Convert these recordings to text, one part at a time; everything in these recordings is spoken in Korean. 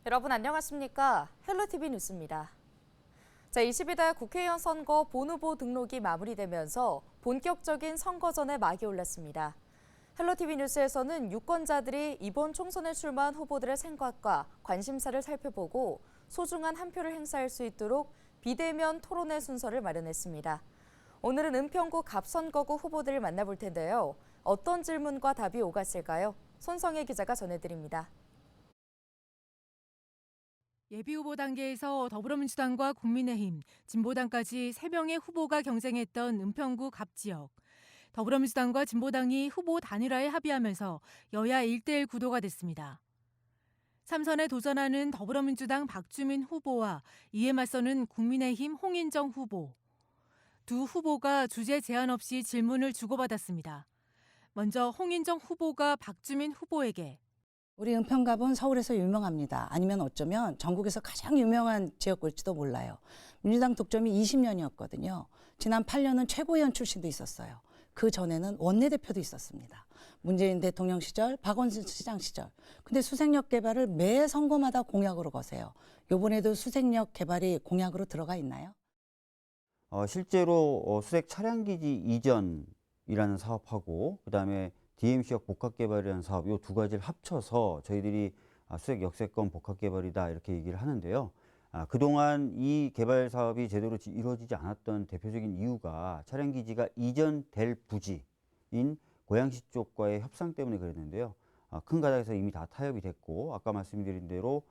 여러분 안녕하십니까? 헬로티비 뉴스입니다. 제22대 국회의원 선거 본후보 등록이 마무리되면서 본격적인 선거전에 막이 올랐습니다. 헬로티비 뉴스에서는 유권자들이 이번 총선에 출마한 후보들의 생각과 관심사를 살펴보고 소중한 한 표를 행사할 수 있도록 비대면 토론회 순서를 마련했습니다. 오늘은 은평구 갑선거구 후보들을 만나볼 텐데요. 어떤 질문과 답이 오갔을까요? 손성혜 기자가 전해드립니다. 예비후보 단계에서 더불어민주당과 국민의힘, 진보당까지 3명의 후보가 경쟁했던 은평구 갑지역. 더불어민주당과 진보당이 후보 단일화에 합의하면서 여야 1대1 구도가 됐습니다. 3선에 도전하는 더불어민주당 박주민 후보와 이에 맞서는 국민의힘 홍인정 후보. 두 후보가 주제 제한 없이 질문을 주고받았습니다. 먼저 홍인정 후보가 박주민 후보에게 우리 은평갑은 서울에서 유명합니다. 아니면 어쩌면 전국에서 가장 유명한 지역구일지도 몰라요. 민주당 독점이 20년이었거든요. 지난 8년은 최고위원 출신도 있었어요. 그 전에는 원내대표도 있었습니다. 문재인 대통령 시절, 박원순 시장 시절. 근데 수색역 개발을 매 선거마다 공약으로 거세요. 이번에도 수색역 개발이 공약으로 들어가 있나요? 실제로 수색 차량기지 이전이라는 사업하고 그다음에 DMC역 복합개발이라는 사업 이 두 가지를 합쳐서 저희들이 수색 역세권 복합개발이다 이렇게 얘기를 하는데요. 그동안 이 개발 사업이 제대로 이루어지지 않았던 대표적인 이유가 차량기지가 이전될 부지인 고양시 쪽과의 협상 때문에 그랬는데요. 큰 가닥에서 이미 다 타협이 됐고 아까 말씀드린 대로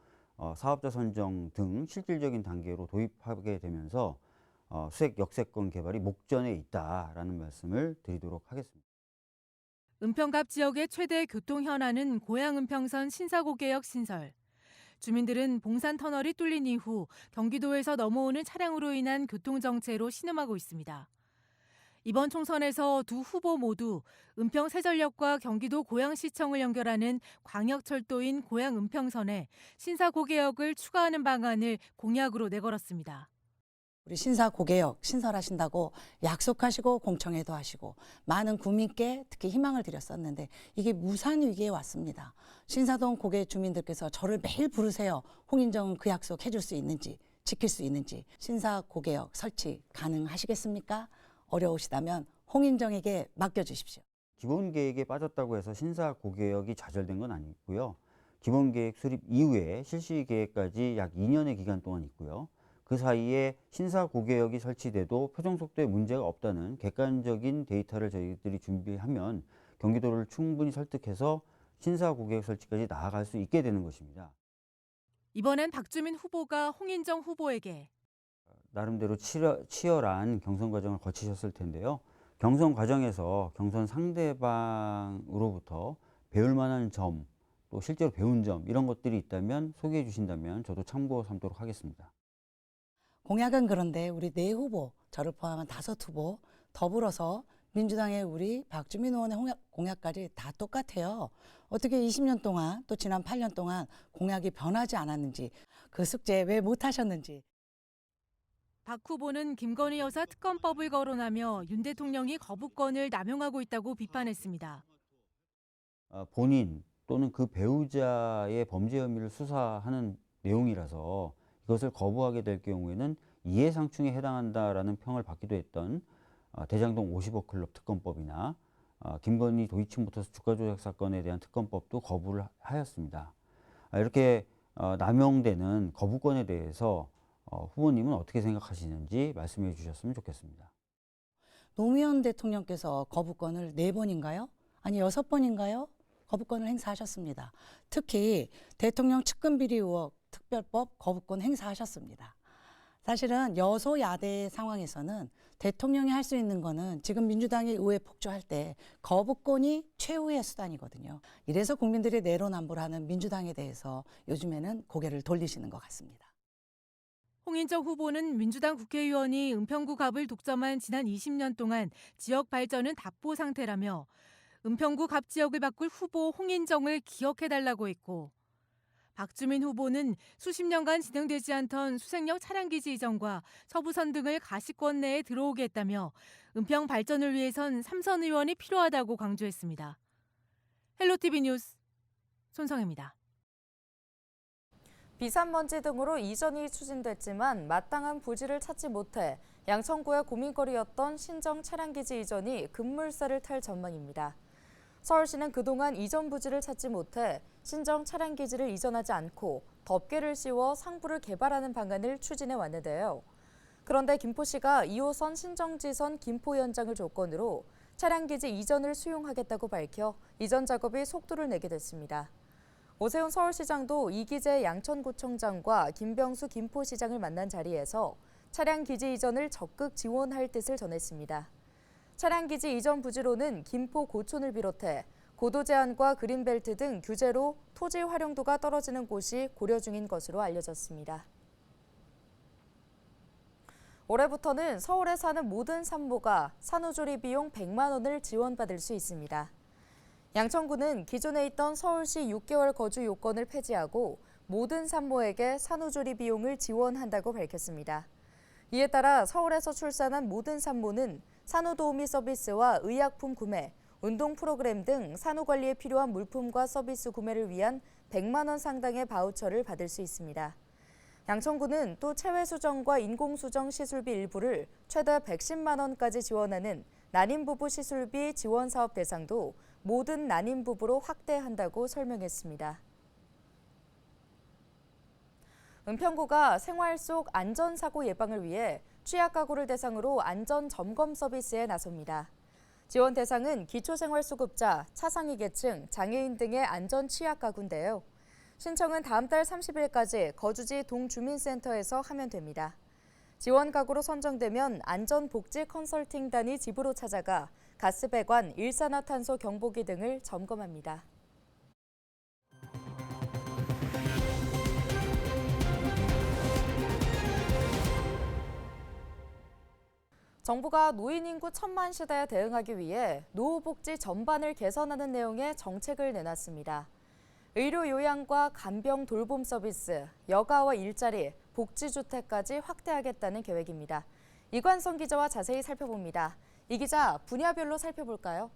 사업자 선정 등 실질적인 단계로 도입하게 되면서 수색 역세권 개발이 목전에 있다라는 말씀을 드리도록 하겠습니다. 은평갑 지역의 최대 교통 현안은 고양은평선 신사고개역 신설. 주민들은 봉산 터널이 뚫린 이후 경기도에서 넘어오는 차량으로 인한 교통정체로 신음하고 있습니다. 이번 총선에서 두 후보 모두 은평 세전역과 경기도 고양시청을 연결하는 광역철도인 고양은평선에 신사고개역을 추가하는 방안을 공약으로 내걸었습니다. 우리 신사고개역 신설하신다고 약속하시고 공청회도 하시고 많은 국민께 특히 희망을 드렸었는데 이게 무산 위기에 왔습니다. 신사동 고개 주민들께서 저를 매일 부르세요. 홍인정은 그 약속 해줄 수 있는지 지킬 수 있는지 신사고개역 설치 가능하시겠습니까? 어려우시다면 홍인정에게 맡겨주십시오. 기본 계획에 빠졌다고 해서 신사 고개역이 좌절된 건 아니고요. 기본 계획 수립 이후에 실시 계획까지 약 2년의 기간 동안 있고요. 그 사이에 신사 고개역이 설치돼도 표정 속도에 문제가 없다는 객관적인 데이터를 저희들이 준비하면 경기도를 충분히 설득해서 신사 고개역 설치까지 나아갈 수 있게 되는 것입니다. 이번엔 박주민 후보가 홍인정 후보에게 나름대로 치열한 경선 과정을 거치셨을 텐데요. 경선 과정에서 경선 상대방으로부터 배울 만한 점, 또 실제로 배운 점 이런 것들이 있다면 소개해 주신다면 저도 참고 삼도록 하겠습니다. 공약은 그런데 우리 네 후보, 저를 포함한 5후보 더불어서 민주당의 우리 박주민 의원의 공약까지 다 똑같아요. 어떻게 20년 동안 또 지난 8년 동안 공약이 변하지 않았는지 그 숙제 왜 못하셨는지. 박 후보는 김건희 여사 특검법을 거론하며 윤 대통령이 거부권을 남용하고 있다고 비판했습니다. 본인 또는 그 배우자의 범죄 혐의를 수사하는 내용이라서 이것을 거부하게 될 경우에는 이해상충에 해당한다라는 평을 받기도 했던 대장동 50억 클럽 특검법이나 김건희 도이치모터스 주가 조작 사건에 대한 특검법도 거부를 하였습니다. 이렇게 남용되는 거부권에 대해서 후보님은 어떻게 생각하시는지 말씀해 주셨으면 좋겠습니다. 노무현 대통령께서 거부권을 4번인가요? 아니 6번인가요? 거부권을 행사하셨습니다. 특히 대통령 측근 비리 의혹 특별법 거부권 행사하셨습니다. 사실은 여소야대 상황에서는 대통령이 할 수 있는 거는 지금 민주당이 의회 폭주할 때 거부권이 최후의 수단이거든요. 이래서 국민들이 내로남불하는 민주당에 대해서 요즘에는 고개를 돌리시는 것 같습니다. 홍인정 후보는 민주당 국회의원이 은평구 갑을 독점한 지난 20년 동안 지역 발전은 답보 상태라며 은평구 갑 지역을 바꿀 후보 홍인정을 기억해달라고 했고 박주민 후보는 수십 년간 진행되지 않던 수색역 차량기지 이전과 서부선 등을 가시권 내에 들어오게 했다며 은평 발전을 위해선 3선 의원이 필요하다고 강조했습니다. 헬로티비 뉴스 손성혜입니다. 비산먼지 등으로 이전이 추진됐지만 마땅한 부지를 찾지 못해 양천구의 고민거리였던 신정 차량기지 이전이 급물살을 탈 전망입니다. 서울시는 그동안 이전 부지를 찾지 못해 신정 차량기지를 이전하지 않고 덮개를 씌워 상부를 개발하는 방안을 추진해 왔는데요. 그런데 김포시가 2호선 신정지선 김포 연장을 조건으로 차량기지 이전을 수용하겠다고 밝혀 이전 작업이 속도를 내게 됐습니다. 오세훈 서울시장도 이기재 양천구청장과 김병수 김포시장을 만난 자리에서 차량기지 이전을 적극 지원할 뜻을 전했습니다. 차량기지 이전 부지로는 김포 고촌을 비롯해 고도 제한과 그린벨트 등 규제로 토지 활용도가 떨어지는 곳이 고려 중인 것으로 알려졌습니다. 올해부터는 서울에 사는 모든 산모가 산후조리 비용 100만 원을 지원받을 수 있습니다. 양천구는 기존에 있던 서울시 6개월 거주 요건을 폐지하고 모든 산모에게 산후조리 비용을 지원한다고 밝혔습니다. 이에 따라 서울에서 출산한 모든 산모는 산후도우미 서비스와 의약품 구매, 운동 프로그램 등 산후관리에 필요한 물품과 서비스 구매를 위한 100만 원 상당의 바우처를 받을 수 있습니다. 양천구는 또 체외수정과 인공수정 시술비 일부를 최대 110만 원까지 지원하는 난임부부 시술비 지원 사업 대상도 모든 난임부부로 확대한다고 설명했습니다. 은평구가 생활 속 안전사고 예방을 위해 취약가구를 대상으로 안전점검 서비스에 나섭니다. 지원 대상은 기초생활수급자, 차상위 계층, 장애인 등의 안전 취약가구인데요. 신청은 다음 달 30일까지 거주지 동주민센터에서 하면 됩니다. 지원 가구로 선정되면 안전복지 컨설팅단이 집으로 찾아가 가스 배관, 일산화탄소 경보기 등을 점검합니다. 정부가 노인 인구 천만 시대에 대응하기 위해 노후복지 전반을 개선하는 내용의 정책을 내놨습니다. 의료 요양과 간병 돌봄 서비스, 여가와 일자리, 복지주택까지 확대하겠다는 계획입니다. 이관성 기자와 자세히 살펴봅니다. 이 기자, 분야별로 살펴볼까요?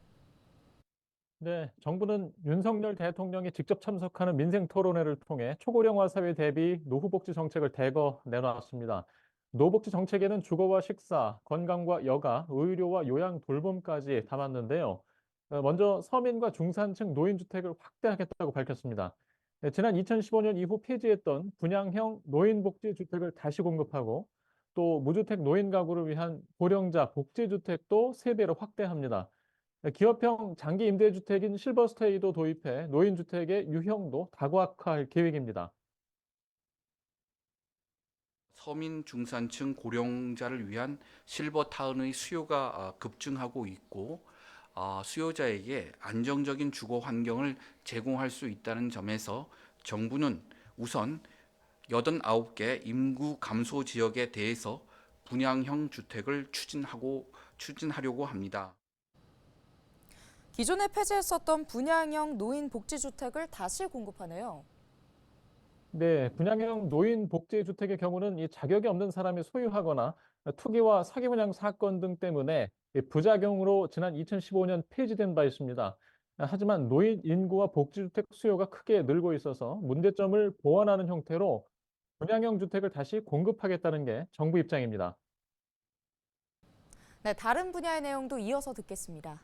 네, 정부는 윤석열 대통령이 직접 참석하는 민생 토론회를 통해 초고령화 사회 대비 노후복지 정책을 대거 내놨습니다. 노후복지 정책에는 주거와 식사, 건강과 여가, 의료와 요양 돌봄까지 담았는데요. 먼저 서민과 중산층 노인주택을 확대하겠다고 밝혔습니다. 네, 지난 2015년 이후 폐지했던 분양형 노인복지주택을 다시 공급하고 또 무주택 노인 가구를 위한 고령자 복지주택도 3배로 확대합니다. 기업형 장기 임대주택인 실버스테이도 도입해 노인주택의 유형도 다각화할 계획입니다. 서민, 중산층, 고령자를 위한 실버타운의 수요가 급증하고 있고 수요자에게 안정적인 주거 환경을 제공할 수 있다는 점에서 정부는 우선 89개 인구 감소 지역에 대해서 분양형 주택을 추진하려고 합니다. 기존에 폐지했었던 분양형 노인 복지주택을 다시 공급하네요. 네, 분양형 노인 복지주택의 경우는 이 자격이 없는 사람이 소유하거나 투기와 사기 분양 사건 등 때문에 부작용으로 지난 2015년 폐지된 바 있습니다. 하지만 노인 인구와 복지주택 수요가 크게 늘고 있어서 문제점을 보완하는 형태로 분양형 주택을 다시 공급하겠다는 게 정부 입장입니다. 네, 다른 분야의 내용도 이어서 듣겠습니다.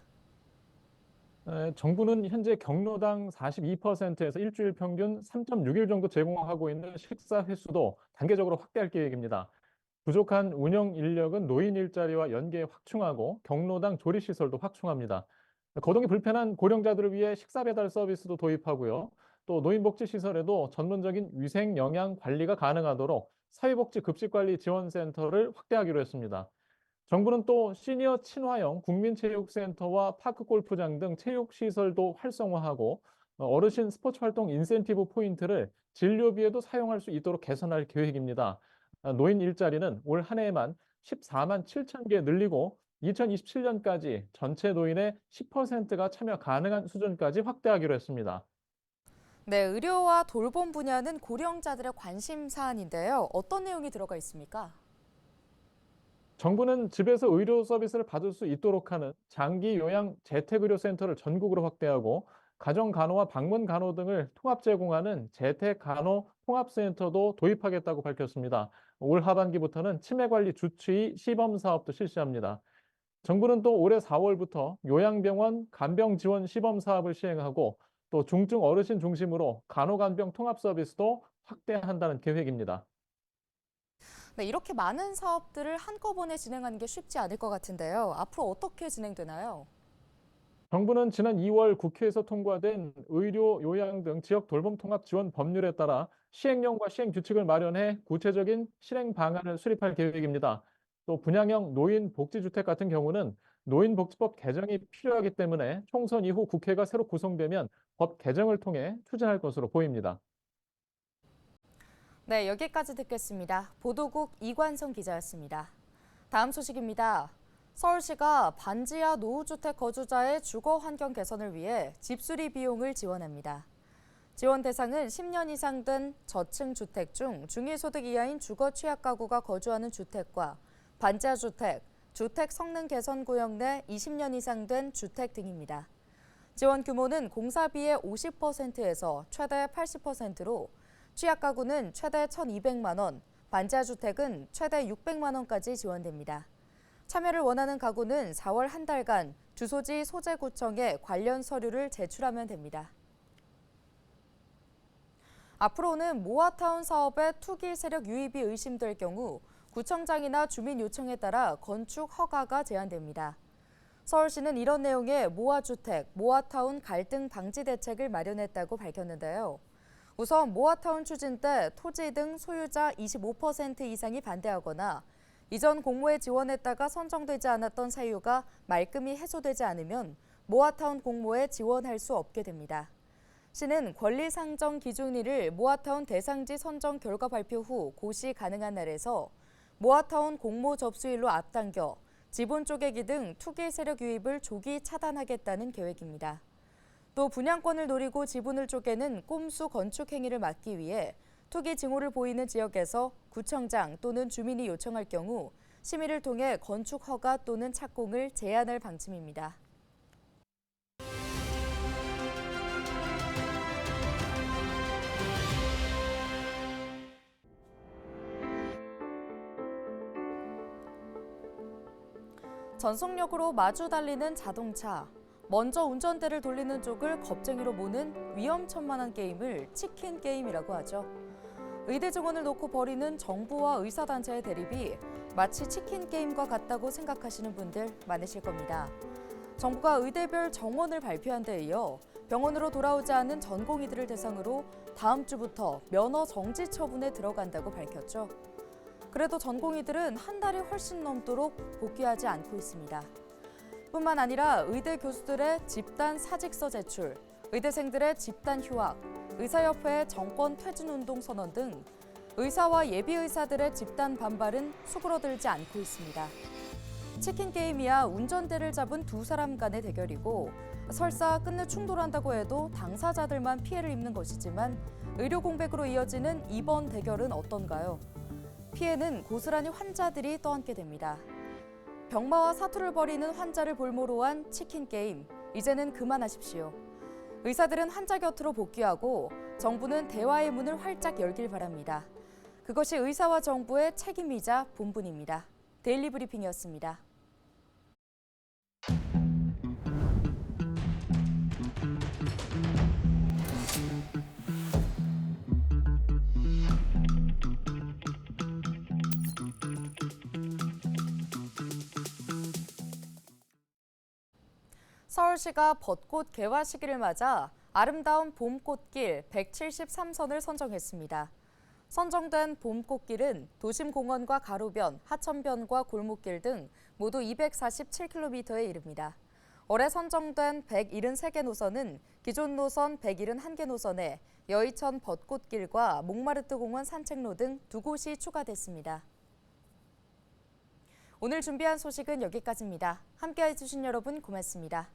정부는 현재 경로당 42%에서 일주일 평균 3.6일 정도 제공하고 있는 식사 횟수도 단계적으로 확대할 계획입니다. 부족한 운영 인력은 노인 일자리와 연계 확충하고 경로당 조리시설도 확충합니다. 거동이 불편한 고령자들을 위해 식사 배달 서비스도 도입하고요. 또 노인복지시설에도 전문적인 위생 영양 관리가 가능하도록 사회복지급식관리 지원센터를 확대하기로 했습니다. 정부는 또 시니어 친화형 국민체육센터와 파크골프장 등 체육시설도 활성화하고 어르신 스포츠 활동 인센티브 포인트를 진료비에도 사용할 수 있도록 개선할 계획입니다. 노인 일자리는 올 한 해에만 14만 7천 개 늘리고 2027년까지 전체 노인의 10%가 참여 가능한 수준까지 확대하기로 했습니다. 네, 의료와 돌봄 분야는 고령자들의 관심 사안인데요. 어떤 내용이 들어가 있습니까? 정부는 집에서 의료 서비스를 받을 수 있도록 하는 장기 요양 재택의료센터를 전국으로 확대하고 가정간호와 방문간호 등을 통합 제공하는 재택간호 통합센터도 도입하겠다고 밝혔습니다. 올 하반기부터는 치매관리 주치의 시범사업도 실시합니다. 정부는 또 올해 4월부터 요양병원 간병 지원 시범 사업을 시행하고 또 중증 어르신 중심으로 간호간병 통합 서비스도 확대한다는 계획입니다. 네, 이렇게 많은 사업들을 한꺼번에 진행하는 게 쉽지 않을 것 같은데요. 앞으로 어떻게 진행되나요? 정부는 지난 2월 국회에서 통과된 의료, 요양 등 지역 돌봄 통합 지원 법률에 따라 시행령과 시행 규칙을 마련해 구체적인 실행 방안을 수립할 계획입니다. 또 분양형 노인 복지주택 같은 경우는 노인복지법 개정이 필요하기 때문에 총선 이후 국회가 새로 구성되면 법 개정을 통해 추진할 것으로 보입니다. 네, 여기까지 듣겠습니다. 보도국 이관성 기자였습니다. 다음 소식입니다. 서울시가 반지하 노후주택 거주자의 주거 환경 개선을 위해 집수리 비용을 지원합니다. 지원 대상은 10년 이상 된 저층 주택 중 중위소득 이하인 주거 취약 가구가 거주하는 주택과 반지하 주택, 주택 성능 개선 구역 내 20년 이상 된 주택 등입니다. 지원 규모는 공사비의 50%에서 최대 80%로 취약 가구는 최대 1,200만 원, 반지하 주택은 최대 600만 원까지 지원됩니다. 참여를 원하는 가구는 4월 한 달간 주소지 소재구청에 관련 서류를 제출하면 됩니다. 앞으로는 모아타운 사업에 투기 세력 유입이 의심될 경우 구청장이나 주민 요청에 따라 건축 허가가 제한됩니다. 서울시는 이런 내용의 모아주택, 모아타운 갈등 방지 대책을 마련했다고 밝혔는데요. 우선 모아타운 추진 때 토지 등 소유자 25% 이상이 반대하거나 이전 공모에 지원했다가 선정되지 않았던 사유가 말끔히 해소되지 않으면 모아타운 공모에 지원할 수 없게 됩니다. 시는 권리상정 기준일을 모아타운 대상지 선정 결과 발표 후 고시 가능한 날에서 모아타운 공모 접수일로 앞당겨 지분 쪼개기 등 투기 세력 유입을 조기 차단하겠다는 계획입니다. 또 분양권을 노리고 지분을 쪼개는 꼼수 건축 행위를 막기 위해 투기 징후를 보이는 지역에서 구청장 또는 주민이 요청할 경우 심의를 통해 건축 허가 또는 착공을 제한할 방침입니다. 전속력으로 마주 달리는 자동차. 먼저 운전대를 돌리는 쪽을 겁쟁이로 모는 위험천만한 게임을 치킨 게임이라고 하죠. 의대 증원을 놓고 벌이는 정부와 의사단체의 대립이 마치 치킨 게임과 같다고 생각하시는 분들 많으실 겁니다. 정부가 의대별 정원을 발표한 데 이어 병원으로 돌아오지 않은 전공의들을 대상으로 다음 주부터 면허 정지 처분에 들어간다고 밝혔죠. 그래도 전공의들은 한 달이 훨씬 넘도록 복귀하지 않고 있습니다. 뿐만 아니라 의대 교수들의 집단 사직서 제출, 의대생들의 집단 휴학, 의사협회의 정권 퇴진운동 선언 등 의사와 예비의사들의 집단 반발은 수그러들지 않고 있습니다. 치킨 게임이야 운전대를 잡은 두 사람 간의 대결이고 설사 끝내 충돌한다고 해도 당사자들만 피해를 입는 것이지만 의료 공백으로 이어지는 이번 대결은 어떤가요? 피해는 고스란히 환자들이 떠안게 됩니다. 병마와 사투를 벌이는 환자를 볼모로 한 치킨 게임, 이제는 그만하십시오. 의사들은 환자 곁으로 복귀하고 정부는 대화의 문을 활짝 열길 바랍니다. 그것이 의사와 정부의 책임이자 본분입니다. 데일리 브리핑이었습니다. 서울시가 벚꽃 개화 시기를 맞아 아름다운 봄꽃길 173선을 선정했습니다. 선정된 봄꽃길은 도심공원과 가로변, 하천변과 골목길 등 모두 247km에 이릅니다. 올해 선정된 173개 노선은 기존 노선 171개 노선에 여의천 벚꽃길과 몽마르트 공원 산책로 등 두 곳이 추가됐습니다. 오늘 준비한 소식은 여기까지입니다. 함께해 주신 여러분 고맙습니다.